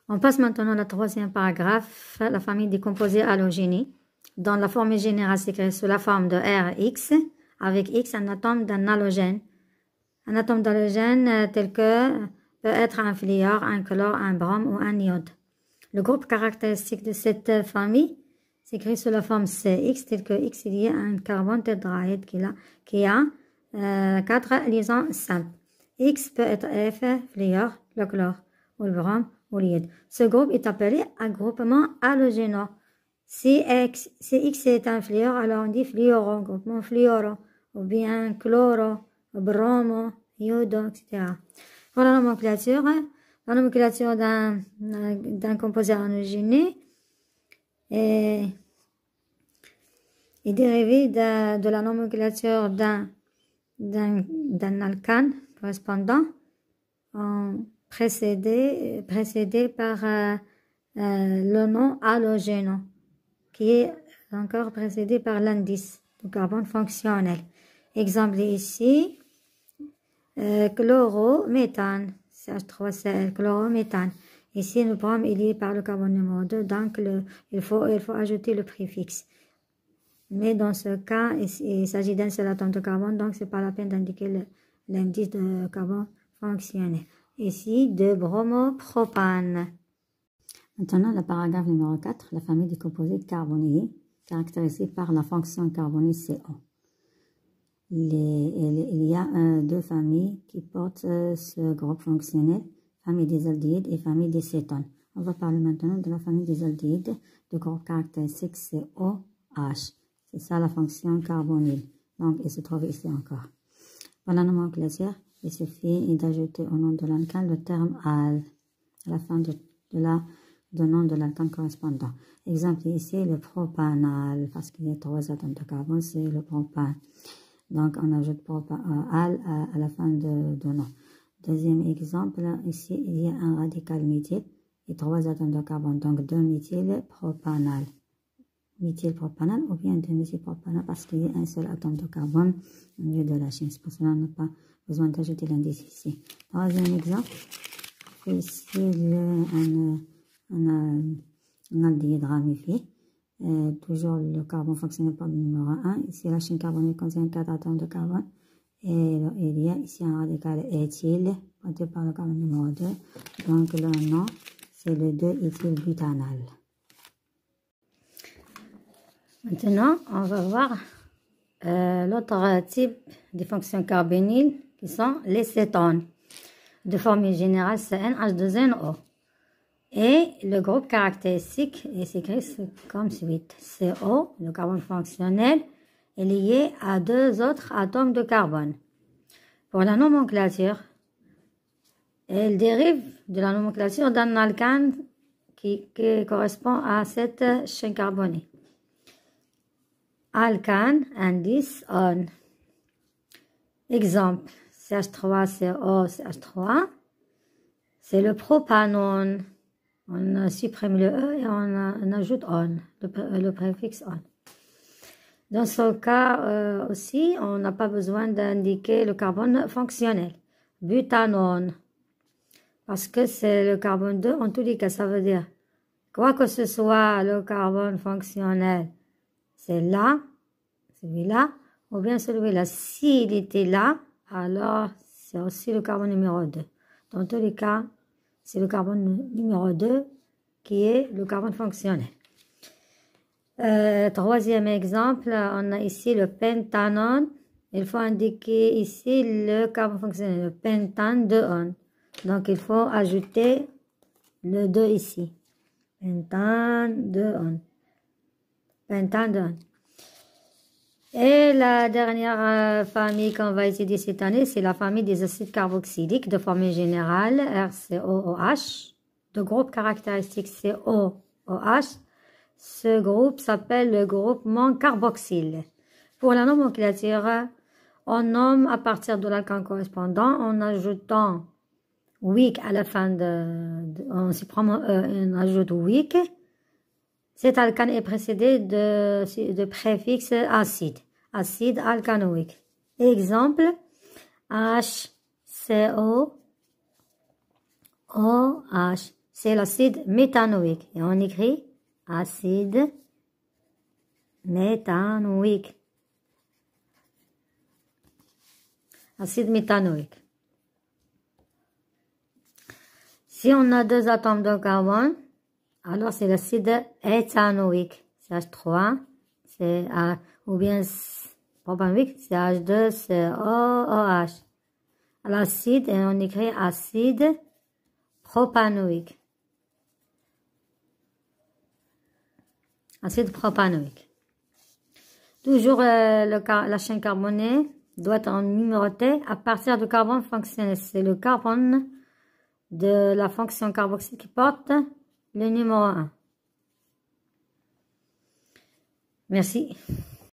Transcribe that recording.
On passe maintenant au troisième paragraphe, la famille des composés halogéniques. Dans la formule générale, c'est écrit sous la forme de Rx, avec X un atome d'un halogène. Un atome d'halogène tel que peut être un fluor, un chlore, un brome ou un iode. Le groupe caractéristique de cette famille s'écrit sous la forme CX, tel que X est lié à un carbone tétraèdre qui a 4 liaisons simples. X peut être F, fluor, le chlore, ou le brome, ou l'iode. Ce groupe est appelé un groupement halogéneux. Si X est un fluor, alors on dit fluoro, groupement fluoro, ou bien chloro, bromo, iodo, etc. Pour la nomenclature d'un composé halogéné est dérivée de la nomenclature d'un alcane correspondant, précédé par le nom halogène, qui est encore précédé par l'indice du carbone fonctionnel. Exemple ici, chlorométhane, CH3Cl, chlorométhane. Ici, le brome est lié par le carbone numéro 2, donc il faut ajouter le préfixe. Mais dans ce cas, il s'agit d'un seul atome de carbone, donc ce n'est pas la peine d'indiquer l'indice de carbone fonctionnel. Ici, de bromopropane. Maintenant, le paragraphe numéro 4, la famille des composés carbonés, caractérisée par la fonction carbonée CO. Il y a deux familles qui portent ce groupe fonctionnel, famille des aldéhydes et famille des cétones. On va parler maintenant de la famille des aldéhydes, de groupe caractéristique COH. C'est ça la fonction carbonyle. Donc, il se trouve ici encore. Pour la nomenclature, il suffit d'ajouter au nom de l'alcane le terme al à la fin du nom de l'alcane correspondant. Exemple ici, le propanal, parce qu'il y a 3 atomes de carbone, c'est le propane. Donc, on ajoute al à la fin de nom. Deuxième exemple, ici, il y a un radical méthyle et 3 atomes de carbone, donc 2-méthylpropanal. Méthylpropanal ou bien 2-méthylpropanal parce qu'il y a un seul atome de carbone au milieu de la chaîne. C'est pour cela qu'on n'a pas besoin d'ajouter l'indice ici. Troisième exemple, ici, un aldéhyde ramifié. Toujours le carbone fonctionnel par le numéro 1. Ici, la chaîne carbonique contient 4 atomes de carbone. Et il y a ici un radical éthyle, pointé par le carbone numéro 2. Donc, le nom, c'est le 2-éthylbutanal. Maintenant, on va voir l'autre type de fonctions carbonyles qui sont les cétones. De formule générale, CnH2nO. Et le groupe caractéristique est écrit comme suit. CO, le carbone fonctionnel, est lié à 2 autres atomes de carbone. Pour la nomenclature, elle dérive de la nomenclature d'un alcane qui correspond à cette chaîne carbonée. Alcane, indice on. Exemple, CH3CO, CH3, c'est le propanone. On supprime le E et on ajoute on, le préfixe on. Dans ce cas aussi, on n'a pas besoin d'indiquer le carbone fonctionnel. Butanone, parce que c'est le carbone 2 en tous les cas, ça veut dire, quoi que ce soit le carbone fonctionnel, c'est là, celui-là, ou bien celui-là. S'il était là, alors c'est aussi le carbone numéro 2. Dans tous les cas, c'est le carbone numéro 2 qui est le carbone fonctionnel. Troisième exemple, on a ici le pentanone. Il faut indiquer ici le carbone fonctionnel, le pentane 2-on. Donc, il faut ajouter le 2 ici. Pentane 2-on. Pentane 2-on. Et la dernière famille qu'on va étudier cette année, c'est la famille des acides carboxyliques de formule générale, RCOOH, de groupe caractéristique COOH. Ce groupe s'appelle le groupement carboxyle. Pour la nomenclature, on nomme à partir de l'alcane correspondant en ajoutant weak à la fin on ajoute weak. Cet alcane est précédé de préfixe acide, acide alcanoïque. Exemple, HCO, OH, c'est l'acide méthanoïque. Et on écrit acide méthanoïque. Acide méthanoïque. Si on a 2 atomes de carbone, alors c'est l'acide éthanoïque, CH3, ou bien propanoïque, CH2, COOH. L'acide, et on écrit acide propanoïque. Acide propanoïque. Toujours la chaîne carbonée doit être numérotée à partir du carbone fonctionnel. C'est le carbone de la fonction carboxyle qui porte le numéro 1. Merci.